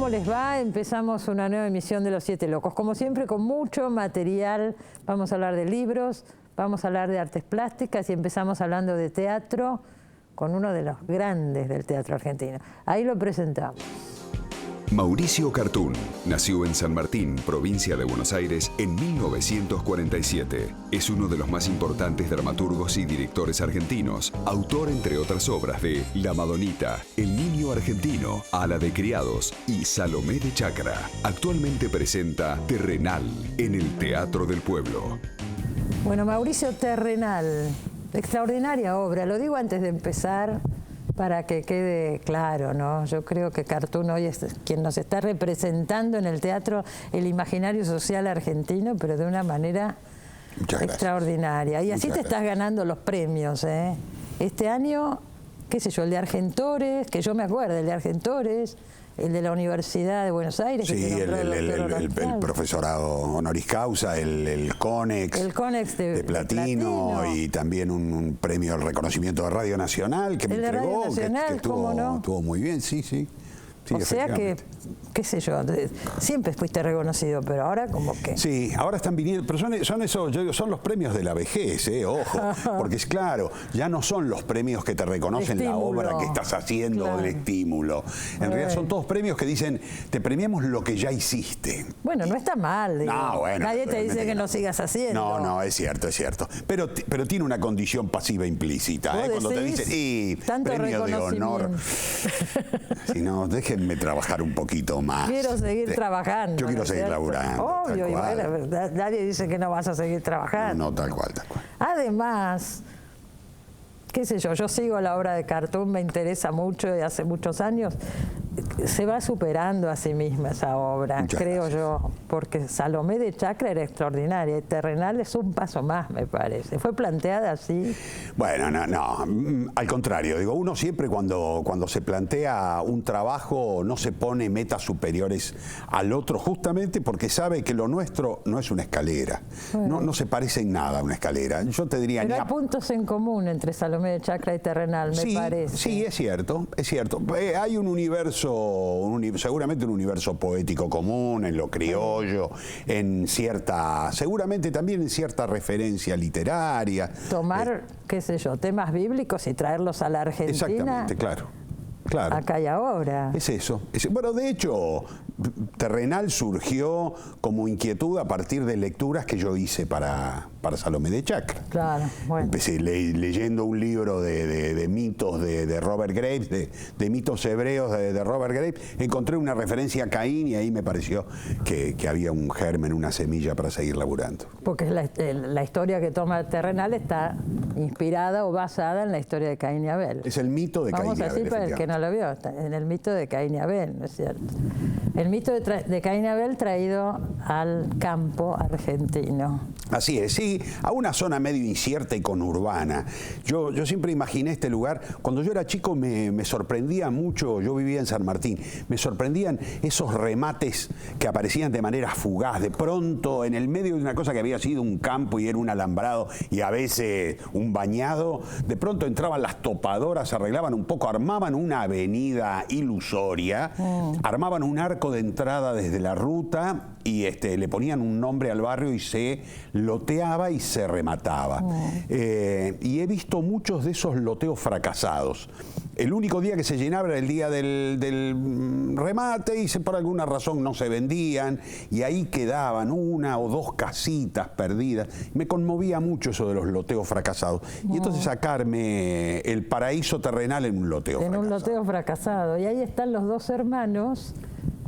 ¿cómo les va? Empezamos una nueva emisión de Los Siete Locos. Como siempre, con mucho material. Vamos a hablar de libros, vamos a hablar de artes plásticas y empezamos hablando de teatro con uno de los grandes del teatro argentino. Ahí lo presentamos. Mauricio Cartún nació en San Martín, provincia de Buenos Aires, en 1947. Es uno de los más importantes dramaturgos y directores argentinos, autor entre otras obras de La Madonita, El Niño Argentino, Ala de Criados y Salomé de Chacra. Actualmente presenta Terrenal en el Teatro del Pueblo. Bueno, Mauricio, Terrenal, extraordinaria obra. Lo digo antes de empezar para que quede claro, ¿no? Yo creo que Cartún hoy es quien nos está representando en el teatro el imaginario social argentino, pero de una manera extraordinaria. Y así te estás ganando los premios, ¿eh? Este año, qué sé yo, el de Argentores, que yo me acuerdo, el de Argentores, el de la Universidad de Buenos Aires. Sí, que el profesorado honoris causa, el CONEX de Platino, y también un premio al reconocimiento de Radio Nacional que me entregó, que estuvo muy bien, sí. Sí, o sea que, qué sé yo, siempre fuiste reconocido, pero ahora como que... Sí, ahora están viniendo, pero son esos, yo digo, son los premios de la vejez, ojo, porque es claro, ya no son los premios que te reconocen la obra que estás haciendo, claro, el estímulo. En realidad son todos premios que dicen, te premiamos lo que ya hiciste. Bueno, no está mal, digo. No, bueno, nadie te dice que no sigas haciendo. No, es cierto. Pero tiene una condición pasiva implícita, cuando te dicen, premio de honor. Si no, déjenme trabajar un poquito más. Quiero seguir trabajando. Yo quiero seguir laburando. Obvio, y bueno, nadie dice que no vas a seguir trabajando. No, tal cual. Además, qué sé yo sigo la obra de Cartún, me interesa mucho y hace muchos años. Se va superando a sí misma esa obra, creo yo, porque Salomé de Chacra era extraordinaria y Terrenal es un paso más, me parece. ¿Fue planteada así? Bueno, no, al contrario, digo, uno siempre cuando se plantea un trabajo no se pone metas superiores al otro, justamente porque sabe que lo nuestro no es una escalera, bueno, no se parece en nada a una escalera. Yo te diría... Pero hay puntos en común entre Salomé de Chacra y Terrenal, me parece. Sí, es cierto. Hay un universo, seguramente un universo poético común, en lo criollo, seguramente también en cierta referencia literaria. Tomar, qué sé yo, temas bíblicos y traerlos a la Argentina. Exactamente, claro. Acá y ahora. Es eso. Bueno, de hecho, Terrenal surgió como inquietud a partir de lecturas que yo hice para Salomé de Chacra. Claro, bueno. Empecé leyendo un libro de mitos de Robert Graves, de mitos hebreos de Robert Graves. Encontré una referencia a Caín y ahí me pareció que había un germen, una semilla para seguir laburando. Porque la historia que toma Terrenal está inspirada o basada en la historia de Caín y Abel. Es el mito de Caín y Abel. Vamos así para el que no lo vio, en el mito de Caín y Abel, ¿no es cierto? El mito de Caín y Abel traído al campo argentino. Así es, sí, a una zona medio incierta y conurbana. Yo siempre imaginé este lugar. Cuando yo era chico me sorprendía mucho, yo vivía en San Martín, me sorprendían esos remates que aparecían de manera fugaz, de pronto en el medio de una cosa que había sido un campo y era un alambrado y a veces un bañado, de pronto entraban las topadoras, arreglaban un poco, armaban una avenida ilusoria, armaban un arco de entrada desde la ruta y le ponían un nombre al barrio y se loteaba y se remataba. Y he visto muchos de esos loteos fracasados. El único día que se llenaba era el día del remate y por alguna razón no se vendían y ahí quedaban una o dos casitas perdidas. Me conmovía mucho eso de los loteos fracasados. Y entonces sacarme el paraíso terrenal en un loteo fracasado. En un loteo fracasado. Y ahí están los dos hermanos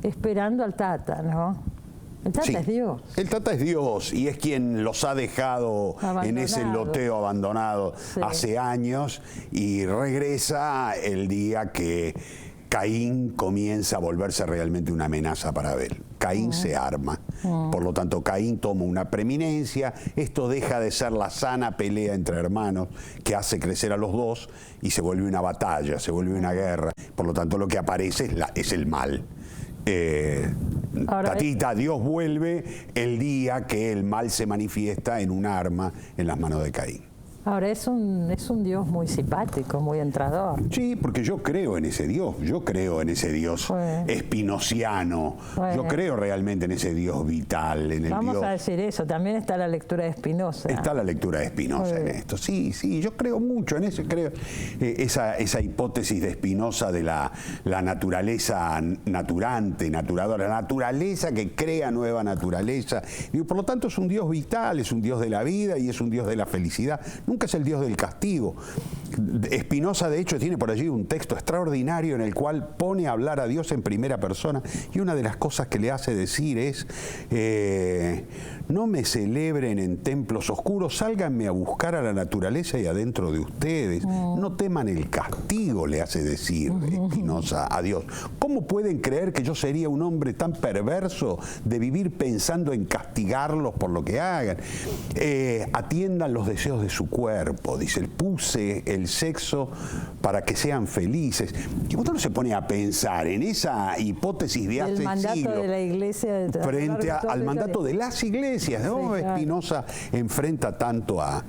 esperando al Tata, ¿no? El Tata es Dios. El Tata es Dios y es quien los ha dejado en ese loteo abandonado hace años y regresa el día que Caín comienza a volverse realmente una amenaza para Abel. Caín se arma. Por lo tanto, Caín toma una preeminencia. Esto deja de ser la sana pelea entre hermanos que hace crecer a los dos y se vuelve una batalla, se vuelve una guerra. Por lo tanto, lo que aparece es el mal. Tatita, Dios vuelve el día que el mal se manifiesta en un arma en las manos de Caín. Ahora, es un Dios muy simpático, muy entrador. Sí, porque yo creo en ese Dios, espinociano, yo creo realmente en ese Dios vital, en el Vamos Dios... a decir eso, también está la lectura de Spinoza. Está la lectura de Spinoza en esto, sí, yo creo mucho en eso, creo esa hipótesis de Spinoza de la naturaleza naturante, naturadora, la naturaleza que crea nueva naturaleza, y por lo tanto es un Dios vital, es un Dios de la vida y es un Dios de la felicidad. Nunca es el Dios del castigo. Spinoza, de hecho, tiene por allí un texto extraordinario en el cual pone a hablar a Dios en primera persona, y una de las cosas que le hace decir es: no me celebren en templos oscuros, sálganme a buscar a la naturaleza y adentro de ustedes. No teman el castigo, le hace decir Spinoza a Dios. ¿Cómo pueden creer que yo sería un hombre tan perverso de vivir pensando en castigarlos por lo que hagan? Atiendan los deseos de su cuerpo, dice, puse el sexo para que sean felices. Y uno se pone a pensar en esa hipótesis de hace siglos. El mandato de la Iglesia frente al mandato de las iglesias, ¿no? Sí, claro. Spinoza enfrenta tanto a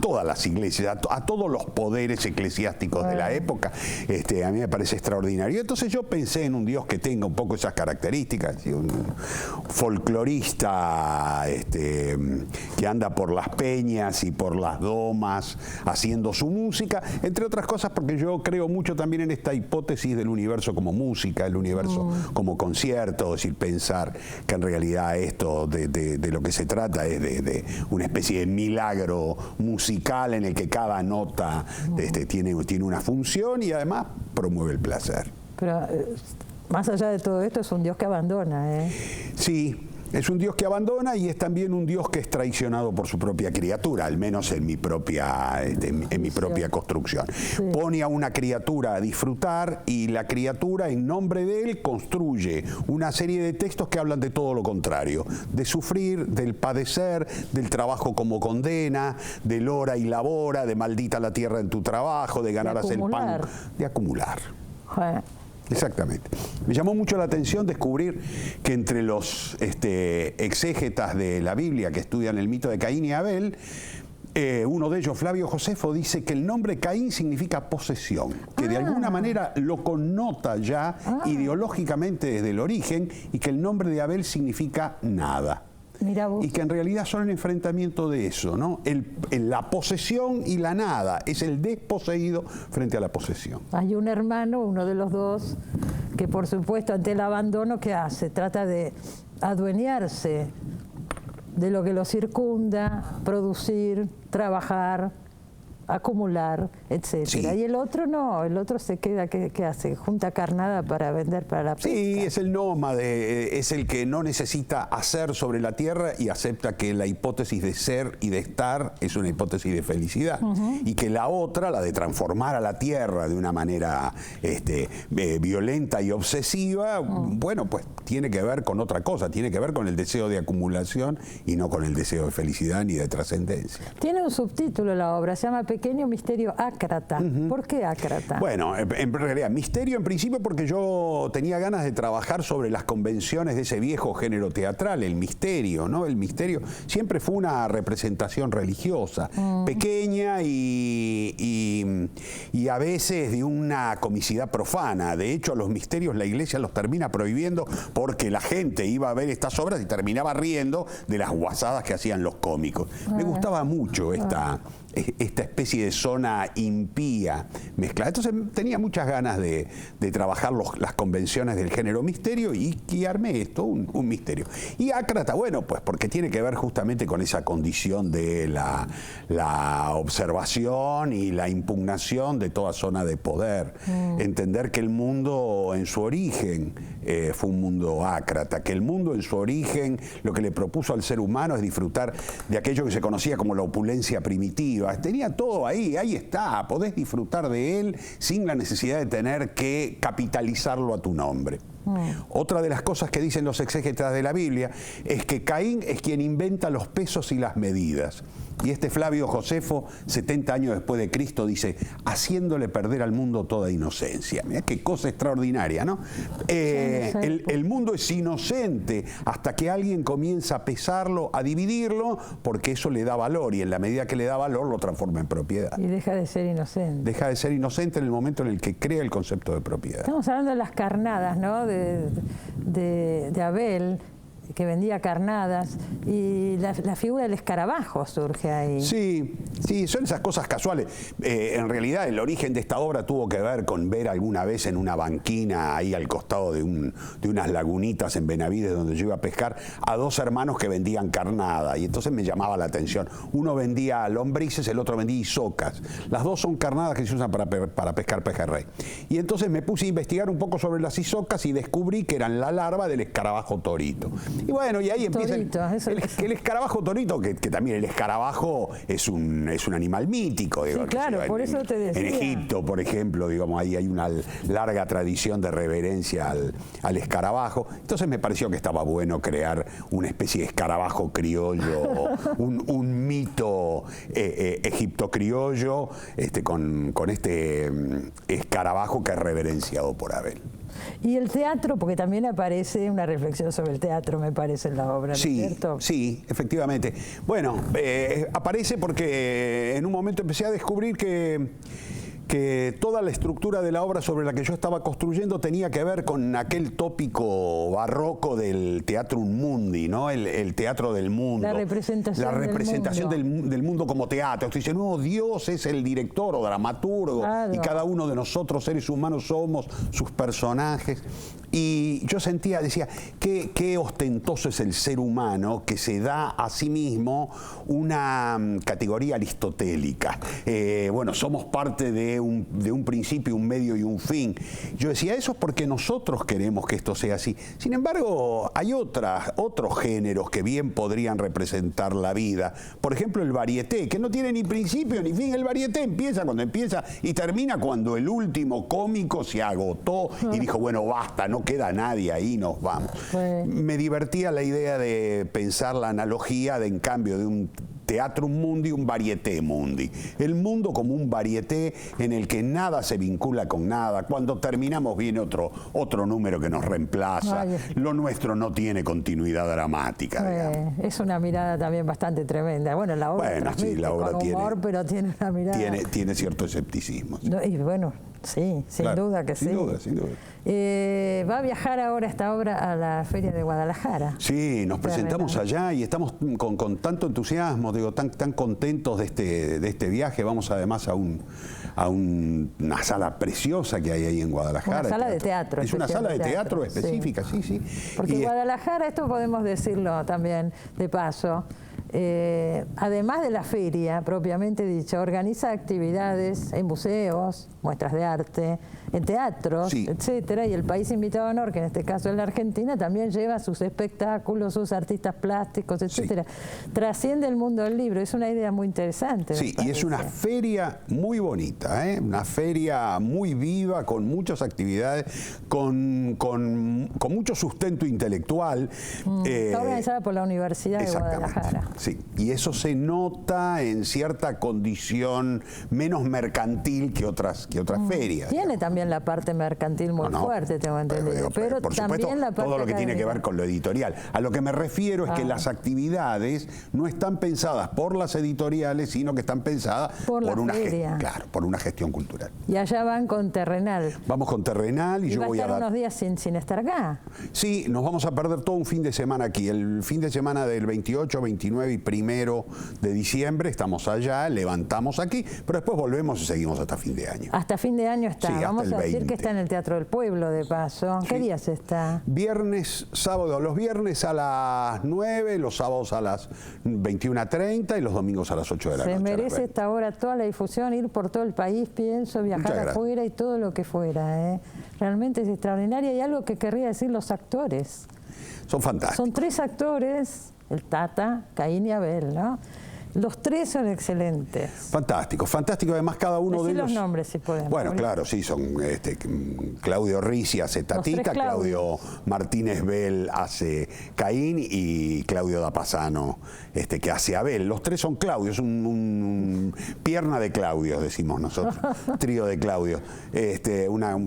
todas las iglesias, a todos los poderes eclesiásticos de la época. A mí me parece extraordinario. Entonces yo pensé en un Dios que tenga un poco esas características, un folclorista que anda por las peñas y por las domas haciendo su música, entre otras cosas porque yo creo mucho también en esta hipótesis del universo como música, el universo como concierto, es decir, pensar que en realidad esto de lo que se trata es de una especie de milagro musical en el que cada nota tiene una función y además promueve el placer. Pero más allá de todo esto es un Dios que abandona, ¿eh? Sí. Es un Dios que abandona y es también un Dios que es traicionado por su propia criatura, al menos en mi propia construcción. Sí. Pone a una criatura a disfrutar y la criatura, en nombre de él, construye una serie de textos que hablan de todo lo contrario, de sufrir, del padecer, del trabajo como condena, del hora y labora, de maldita la tierra en tu trabajo, de ganarás el pan, de acumular. Exactamente. Me llamó mucho la atención descubrir que entre los exégetas de la Biblia que estudian el mito de Caín y Abel, uno de ellos, Flavio Josefo, dice que el nombre Caín significa posesión, que de alguna manera lo connota ya ideológicamente desde el origen, y que el nombre de Abel significa nada. Mirá vos. Y que en realidad son el enfrentamiento de eso, ¿no? La posesión y la nada, es el desposeído frente a la posesión. Hay un hermano, uno de los dos, que por supuesto ante el abandono, ¿qué hace? Trata de adueñarse de lo que lo circunda, producir, trabajar, acumular, etcétera. Sí. Y el otro no, el otro se queda, ¿qué hace? Junta carnada para vender para la pesca. Sí, es el nómade, es el que no necesita hacer sobre la tierra y acepta que la hipótesis de ser y de estar es una hipótesis de felicidad. Y que la otra, la de transformar a la tierra de una manera violenta y obsesiva, bueno, pues tiene que ver con otra cosa, tiene que ver con el deseo de acumulación y no con el deseo de felicidad ni de trascendencia. Tiene un subtítulo la obra, se llama Pequeño misterio ácrata. ¿Por qué ácrata? Bueno, en realidad, misterio en principio porque yo tenía ganas de trabajar sobre las convenciones de ese viejo género teatral, el misterio, ¿no? El misterio siempre fue una representación religiosa, pequeña y a veces de una comicidad profana. De hecho, a los misterios la Iglesia los termina prohibiendo porque la gente iba a ver estas obras y terminaba riendo de las guasadas que hacían los cómicos. Me gustaba mucho esta especie de zona impía mezclada. Entonces tenía muchas ganas de trabajar las convenciones del género misterio y armé esto, un misterio. Y ácrata, bueno, pues porque tiene que ver justamente con esa condición de la observación y la impugnación de toda zona de poder. Entender que el mundo en su origen fue un mundo ácrata, que el mundo en su origen lo que le propuso al ser humano es disfrutar de aquello que se conocía como la opulencia primitiva. Tenía todo ahí está, podés disfrutar de él sin la necesidad de tener que capitalizarlo a tu nombre. Otra de las cosas que dicen los exégetas de la Biblia es que Caín es quien inventa los pesos y las medidas. Y este Flavio Josefo, 70 años después de Cristo, dice, haciéndole perder al mundo toda inocencia. Mirá qué cosa extraordinaria, ¿no? El mundo es inocente hasta que alguien comienza a pesarlo, a dividirlo, porque eso le da valor, y en la medida que le da valor lo transforma en propiedad. Y deja de ser inocente. Deja de ser inocente en el momento en el que crea el concepto de propiedad. Estamos hablando de las carnadas, ¿no? De Abel, que vendía carnadas, y la figura del escarabajo surge ahí. Sí, sí, son esas cosas casuales. En realidad el origen de esta obra tuvo que ver con ver alguna vez en una banquina ahí al costado de unas lagunitas en Benavides donde yo iba a pescar a dos hermanos que vendían carnada, y entonces me llamaba la atención. Uno vendía lombrices, el otro vendía isocas. Las dos son carnadas que se usan para pescar pejerrey. Y entonces me puse a investigar un poco sobre las isocas y descubrí que eran la larva del escarabajo torito. Y bueno, y ahí empieza el escarabajo torito, que también el escarabajo es un animal mítico. Digo, sí, claro, por eso te decía. En Egipto, por ejemplo, digamos, ahí hay una larga tradición de reverencia al escarabajo. Entonces me pareció que estaba bueno crear una especie de escarabajo criollo, un mito egipto criollo, con este escarabajo que es reverenciado por Abel. Y el teatro, porque también aparece una reflexión sobre el teatro, me parece, en la obra, ¿no es cierto? Sí, efectivamente. Bueno, aparece porque en un momento empecé a descubrir que toda la estructura de la obra sobre la que yo estaba construyendo tenía que ver con aquel tópico barroco del teatrum mundi, ¿no? El teatro del mundo. La representación del mundo como teatro. Usted dice, no, Dios es el director o dramaturgo, claro, y cada uno de nosotros, seres humanos, somos sus personajes. Y yo decía, qué ostentoso es el ser humano que se da a sí mismo una categoría aristotélica. Bueno, somos parte de un principio, un medio y un fin. Yo decía, eso es porque nosotros queremos que esto sea así. Sin embargo, hay otros géneros que bien podrían representar la vida. Por ejemplo, el varieté, que no tiene ni principio ni fin. El varieté empieza cuando empieza y termina cuando el último cómico se agotó y dijo, bueno, basta, no queda nadie ahí, nos vamos. Me divertía la idea de pensar la analogía en cambio de un teatrum mundi, un varieté mundi. El mundo como un varieté en el que nada se vincula con nada. Cuando terminamos viene otro número que nos reemplaza. Lo nuestro no tiene continuidad dramática. Es una mirada también bastante tremenda. Bueno, la obra, sí, la obra con humor, pero tiene una mirada... Tiene cierto escepticismo. Sí. Y bueno, sí, sin duda que sí. Sin duda. Va a viajar ahora esta obra a la Feria de Guadalajara. Sí, nos presentamos allá y estamos con tanto entusiasmo, digo, tan contentos de este viaje. Vamos además a una sala preciosa que hay ahí en Guadalajara. Una sala de teatro. Es una sala de teatro específica, sí. Porque Guadalajara, esto podemos decirlo también de paso, además de la feria propiamente dicha, organiza actividades en museos, muestras de arte, en teatros, etcétera, y el país invitado de honor, que en este caso es la Argentina, también lleva sus espectáculos, sus artistas plásticos, etcétera. Trasciende el mundo del libro, es una idea muy interesante. Sí, y es una feria muy bonita, una feria muy viva, con muchas actividades, con mucho sustento intelectual. Está organizada por la Universidad de Guadalajara. Sí, y eso se nota en cierta condición menos mercantil que otras ferias. Tiene también la parte mercantil muy fuerte, tengo entendido. Pero por también supuesto, la parte todo lo que tiene que ver con lo editorial. A lo que me refiero es que las actividades no están pensadas por las editoriales, sino que están pensadas por una gestión cultural. Y allá van con Terrenal. Vamos con Terrenal y yo voy a dar unos días sin estar acá. Sí, nos vamos a perder todo un fin de semana aquí. El fin de semana del 28, 29 y 1 de diciembre estamos allá, levantamos aquí, pero después volvemos y seguimos hasta fin de año. Hasta fin de año está. Sí, vamos a decir que está en el Teatro del Pueblo, de paso. ¿Qué días está? Viernes, sábado, los viernes a las 9, los sábados a las 21:30 y los domingos a las 8 de la noche. Se merece esta obra toda la difusión, ir por todo el país, pienso, viajar afuera y todo lo que fuera. Realmente es extraordinaria. Y algo que querría decir los actores. Son fantásticos. Son 3 actores, el Tata, Caín y Abel, ¿no? Los tres son excelentes. Fantástico, fantástico. Además, cada uno de ellos... los nombres, si podemos. Bueno, claro, sí, son Claudio Ricci hace Tatita, Claudio Martínez Bell hace Caín y Claudio Dapasano que hace Abel. Los tres son Claudios, un pierna de Claudios, decimos nosotros, trío de Claudios. Una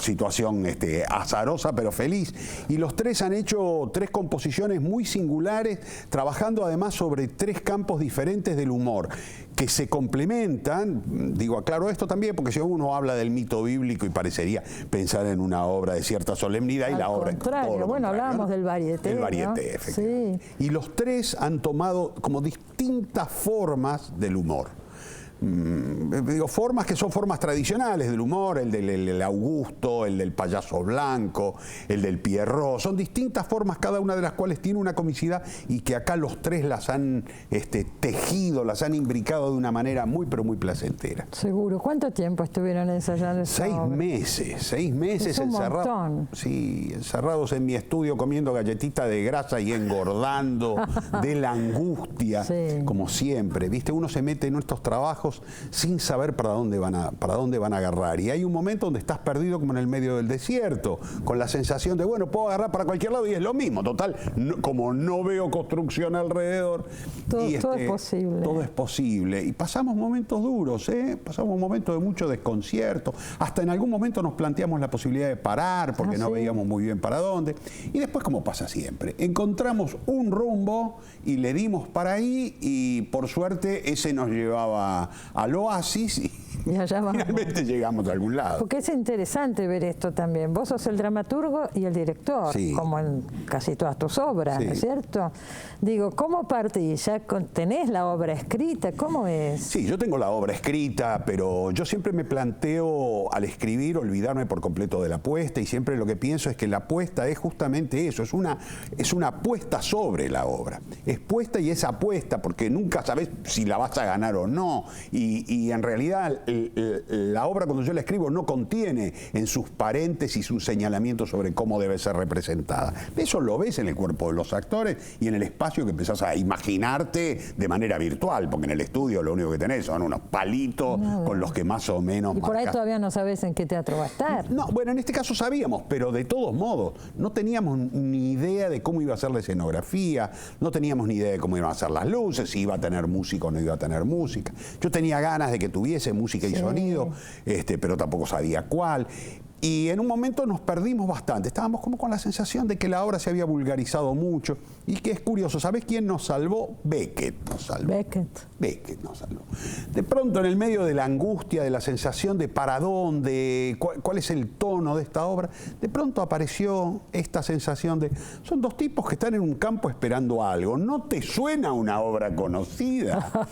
situación azarosa pero feliz. Y los tres han hecho tres composiciones muy singulares, trabajando además sobre tres campos diferentes del humor, que se complementan. Digo, aclaro esto también, porque si uno habla del mito bíblico y parecería pensar en una obra de cierta solemnidad, y la obra es todo lo contrario, bueno, hablábamos del varieté. El varieté, ¿no? Efectivamente. Sí. Y los tres han tomado como distintas formas del humor. Digo, formas que son formas tradicionales del humor, el del Augusto, el del payaso blanco, el del Pierrot. Son distintas formas, cada una de las cuales tiene una comicidad, y que acá los tres las han tejido, las han imbricado de una manera muy, pero muy placentera. Seguro. ¿Cuánto tiempo estuvieron ensayando esta obra? 6 meses encerrados. Sí, encerrados en mi estudio comiendo galletita de grasa y engordando de la angustia, sí. Como siempre. ¿Viste? Uno se mete en estos trabajos sin saber para dónde van a agarrar. Y hay un momento donde estás perdido como en el medio del desierto, con la sensación de, bueno, puedo agarrar para cualquier lado y es lo mismo. Total, como no veo construcción alrededor. Todo es posible. Todo es posible. Y pasamos momentos duros, pasamos momentos de mucho desconcierto. Hasta en algún momento nos planteamos la posibilidad de parar, porque no veíamos muy bien para dónde. Y después, como pasa siempre, encontramos un rumbo y le dimos para ahí, y por suerte ese nos llevaba al oasis y allá vamos. Finalmente llegamos a algún lado. Porque es interesante ver esto también. Vos sos el dramaturgo y el director, sí, como en casi todas tus obras, sí, ¿no es cierto? Digo, ¿cómo partís? ¿Ya tenés la obra escrita? ¿Cómo es? Sí, yo tengo la obra escrita, pero yo siempre me planteo al escribir olvidarme por completo de la apuesta, y siempre lo que pienso es que la apuesta es justamente eso, es una apuesta sobre la obra. Es puesta y es apuesta, porque nunca sabés si la vas a ganar o no. Y en realidad la obra, cuando yo la escribo, no contiene en sus paréntesis un señalamiento sobre cómo debe ser representada. Eso lo ves en el cuerpo de los actores y en el espacio que empezás a imaginarte de manera virtual, porque en el estudio lo único que tenés son unos palitos con los que más o menos... Y por ahí todavía no sabés en qué teatro va a estar. No, bueno, en este caso sabíamos, pero de todos modos no teníamos ni idea de cómo iba a ser la escenografía, no teníamos ni idea de cómo iban a ser las luces, si iba a tener música o no iba a tener música. Yo tenía ganas de que tuviese música y sonido, pero tampoco sabía cuál. Y en un momento nos perdimos bastante. Estábamos como con la sensación de que la obra se había vulgarizado mucho. Y que es curioso, ¿sabés quién nos salvó? Beckett nos salvó. Beckett nos salvó. De pronto, en el medio de la angustia, de la sensación de para dónde, cuál es el tono de esta obra, de pronto apareció esta sensación de, son dos tipos que están en un campo esperando algo. ¿No te suena una obra conocida?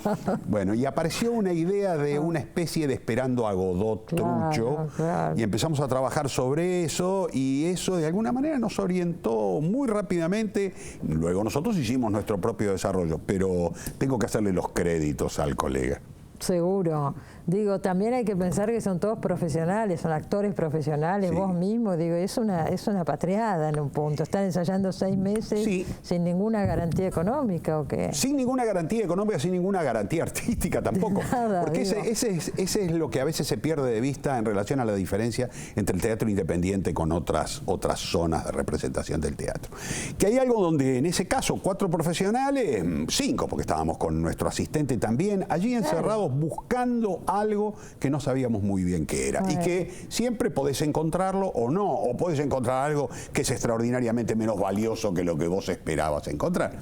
Bueno, y apareció una idea de una especie de Esperando a Godot trucho. Claro. Y empezamos a trabajar sobre eso, y eso de alguna manera nos orientó muy rápidamente. Luego nosotros hicimos nuestro propio desarrollo, pero tengo que hacerle los créditos al colega. Seguro. Digo, también hay que pensar que son todos profesionales, son actores profesionales, sí, vos mismo, digo, es una patriada en un punto. Están ensayando 6 meses, sí, sin ninguna garantía económica, ¿o qué? Sin ninguna garantía económica, sin ninguna garantía artística tampoco. Nada, porque ese es lo que a veces se pierde de vista en relación a la diferencia entre el teatro independiente con otras zonas de representación del teatro. Que hay algo donde, en ese caso, 4 profesionales, 5, porque estábamos con nuestro asistente también, allí encerrados, buscando algo que no sabíamos muy bien qué era, y que siempre podés encontrarlo o no, o podés encontrar algo que es extraordinariamente menos valioso que lo que vos esperabas encontrar.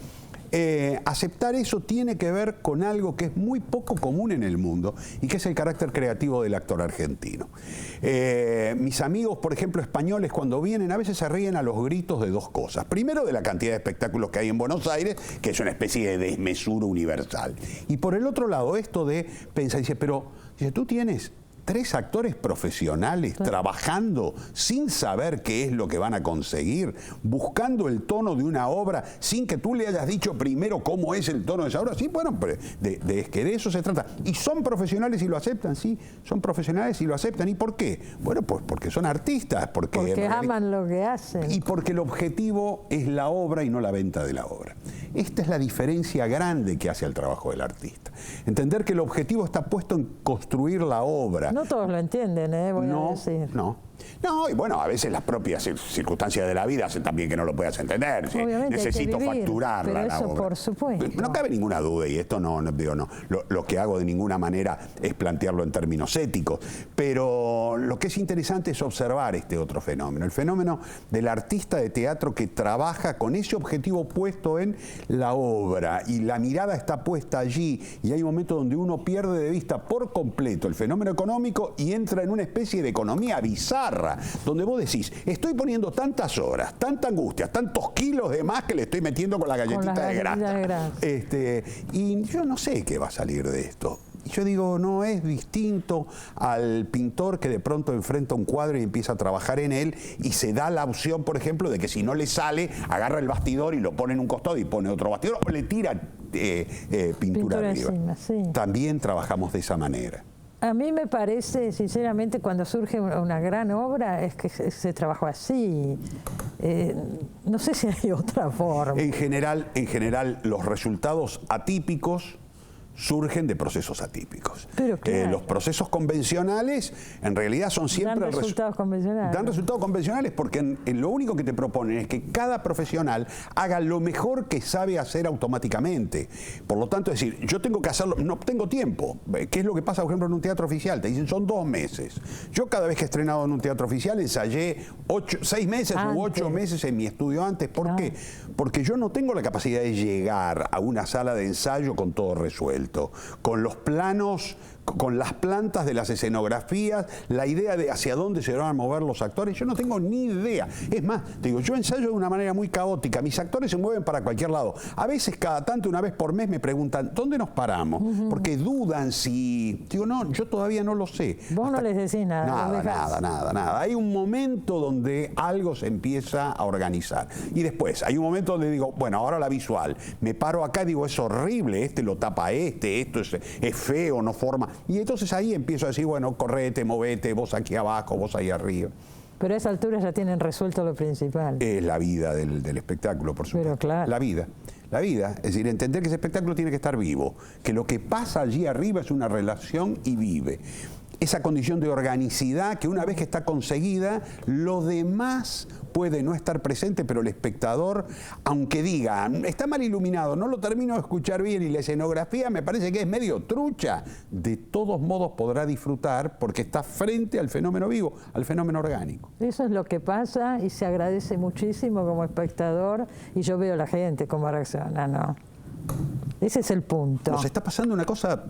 Aceptar eso tiene que ver con algo que es muy poco común en el mundo, y que es el carácter creativo del actor argentino. Mis amigos, por ejemplo, españoles, cuando vienen, a veces se ríen a los gritos de 2 cosas. Primero, de la cantidad de espectáculos que hay en Buenos Aires, que es una especie de desmesura universal. Y por el otro lado, esto de pensar, dice, pero tú tienes 3 actores profesionales trabajando sin saber qué es lo que van a conseguir, buscando el tono de una obra sin que tú le hayas dicho primero cómo es el tono de esa obra. Sí, bueno, pero es que de eso se trata. Y son profesionales y lo aceptan, sí, son profesionales y lo aceptan. ¿Y por qué? Bueno, pues porque son artistas, porque aman lo que hacen. Y porque el objetivo es la obra y no la venta de la obra. esta es la diferencia grande que hace al trabajo del artista. Entender que el objetivo está puesto en construir la obra. No todos lo entienden, voy a decir. No, y bueno, a veces las propias circunstancias de la vida hacen también que no lo puedas entender. Obviamente necesito hay que vivir, facturarla pero la eso obra. por supuesto. No cabe ninguna duda, y esto no. Lo que hago de ninguna manera es plantearlo en términos éticos, pero lo que es interesante es observar este otro fenómeno, el fenómeno del artista de teatro que trabaja con ese objetivo puesto en la obra, y la mirada está puesta allí, y hay momentos donde uno pierde de vista por completo el fenómeno económico y entra en una especie de economía bizarra, donde vos decís, estoy poniendo tantas horas, tanta angustia, tantos kilos de más que le estoy metiendo con la galletita de grasa. Y yo no sé qué va a salir de esto. Y yo digo, no es distinto al pintor que de pronto enfrenta un cuadro y empieza a trabajar en él y se da la opción, por ejemplo, de que si no le sale, agarra el bastidor y lo pone en un costado y pone otro bastidor, o le tira pintura arriba. Encima, sí. También trabajamos de esa manera. A mí me parece, sinceramente, cuando surge una gran obra, es que se trabajó así. No sé si hay otra forma. En general, los resultados atípicos surgen de procesos atípicos. Pero claro. Los procesos convencionales en realidad son siempre... Dan resultados convencionales. Dan resultados convencionales porque en lo único que te proponen es que cada profesional haga lo mejor que sabe hacer automáticamente. Por lo tanto, es decir, yo tengo que hacerlo, no tengo tiempo. ¿Qué es lo que pasa, por ejemplo, en un teatro oficial? Te dicen, son 2 meses. Yo cada vez que he estrenado en un teatro oficial ensayé 6 meses u 8 meses en mi estudio antes. ¿Por qué? Porque yo no tengo la capacidad de llegar a una sala de ensayo con todo resuelto, con los planos, con las plantas de las escenografías, la idea de hacia dónde se van a mover los actores. Yo no tengo ni idea. Es más, te digo, yo ensayo de una manera muy caótica. Mis actores se mueven para cualquier lado. A veces, cada tanto, una vez por mes, me preguntan, ¿dónde nos paramos? Porque dudan si... Digo, no, yo todavía no lo sé. Vos no les decís nada. Nada. Hay un momento donde algo se empieza a organizar. Y después, hay un momento donde digo, bueno, ahora la visual. Me paro acá y digo, es horrible, lo tapa esto es feo, no forma... Y entonces ahí empiezo a decir, bueno, correte, movete, vos aquí abajo, vos ahí arriba. Pero a esa altura ya tienen resuelto lo principal. Es la vida del espectáculo, por supuesto. Pero claro. La vida, es decir, entender que ese espectáculo tiene que estar vivo, que lo que pasa allí arriba es una relación y vive. Esa condición de organicidad que una vez que está conseguida, lo demás puede no estar presente, pero el espectador, aunque diga, está mal iluminado, no lo termino de escuchar bien y la escenografía me parece que es medio trucha, de todos modos podrá disfrutar porque está frente al fenómeno vivo, al fenómeno orgánico. Eso es lo que pasa y se agradece muchísimo como espectador, y yo veo a la gente cómo reacciona, ¿no? Ese es el punto. Nos está pasando una cosa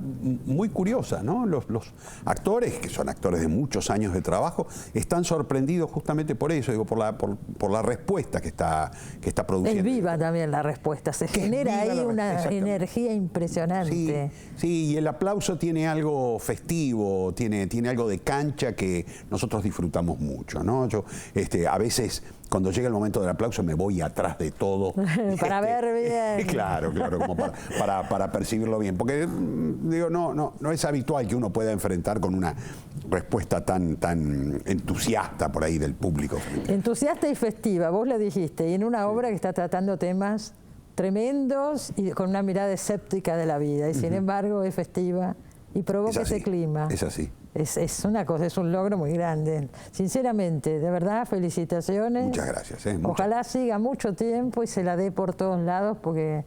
muy curiosa, ¿no? Los actores, que son actores de muchos años de trabajo, están sorprendidos justamente por eso, digo, por la respuesta que está produciendo. Es viva también la respuesta, se genera ahí una energía impresionante. Sí, y el aplauso tiene algo festivo, tiene algo de cancha que nosotros disfrutamos mucho, ¿no? Yo a veces, cuando llega el momento del aplauso, me voy atrás de todo. Para ver bien. Claro, como para percibirlo bien. Porque, digo, no es habitual que uno pueda enfrentar con una respuesta tan entusiasta por ahí del público. Entusiasta y festiva, vos lo dijiste, y en una obra que está tratando temas tremendos y con una mirada escéptica de la vida, y sin embargo es festiva y provoca ese clima. Es así. Es una cosa, es un logro muy grande. Sinceramente, de verdad, felicitaciones. Muchas gracias. Ojalá siga mucho tiempo y se la dé por todos lados, porque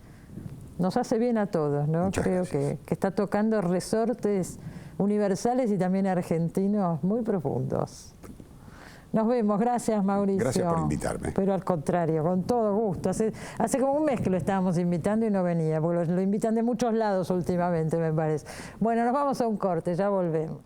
nos hace bien a todos, ¿no? Creo que está tocando resortes universales y también argentinos muy profundos. Nos vemos, gracias Mauricio. Gracias por invitarme. Pero al contrario, con todo gusto. Hace como un mes que lo estábamos invitando y no venía, porque lo invitan de muchos lados últimamente, me parece. Bueno, nos vamos a un corte, ya volvemos.